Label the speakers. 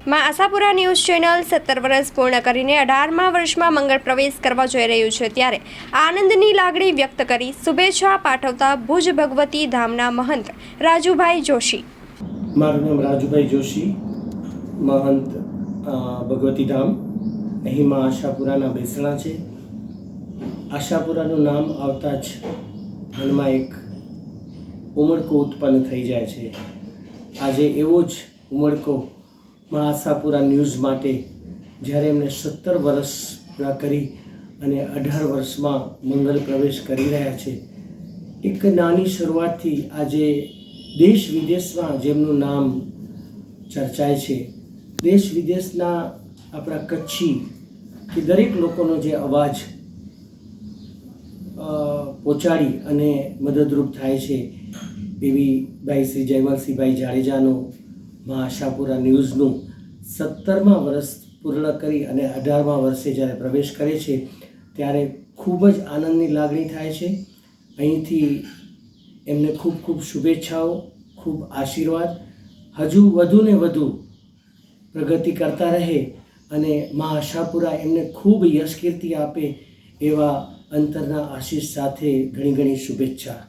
Speaker 1: માં Ashapura news channel 17 વર્ષ પૂર્ણ કરીને 18મા વર્ષમાં મંગળ પ્રવેશ કરવા જઈ રહ્યું છે ત્યારે આનંદની લાગણી વ્યક્ત કરી શુભેચ્છા પાઠવતા ભુજ ભગવતી ધામના મહંત રાજુભાઈ જોશી.
Speaker 2: મારું નામ રાજુભાઈ જોશી, મહંત ભગવતી ધામ. અહીં માં આશાપુરાના બેસણા છે. આશાપુરાનું નામ આવતા જ મનમાં એક ઉમળકો ઉત્પન્ન થઈ જાય છે. આજે એવો જ ઉમળકો માં આશાપુરા ન્યૂઝ માટે જ્યારે એમને 17 વર્ષ પૂરા કરી અને 18 વર્ષમાં મંગલ પ્રવેશ કરી રહ્યા છે. એક નાની શરૂઆતથી આજે દેશ વિદેશમાં જેમનું નામ ચર્ચાય છે, દેશ વિદેશના આપણા કચ્છી કે દરેક લોકોનો જે અવાજ પહોંચાડી અને મદદરૂપ થાય છે એવી ભાઈ શ્રી જયવંતસિંહભાઈ જાડેજાનો માં આશાપુરા ન્યૂઝનું 17મા વર્ષ પૂર્ણ કરી અને 18મા વર્ષે જ્યારે પ્રવેશ કરે છે ત્યારે ખૂબ જ આનંદની લાગણી થાય છે. અહીંથી એમને ખૂબ ખૂબ શુભેચ્છાઓ, ખૂબ આશીર્વાદ, હજુ વધુ ને વધુ પ્રગતિ કરતા રહે અને માં આશાપુરા એમને ખૂબ યશ કીર્તિ આપે એવા અંતરના આશીષ સાથે ઘણી ઘણી શુભેચ્છા.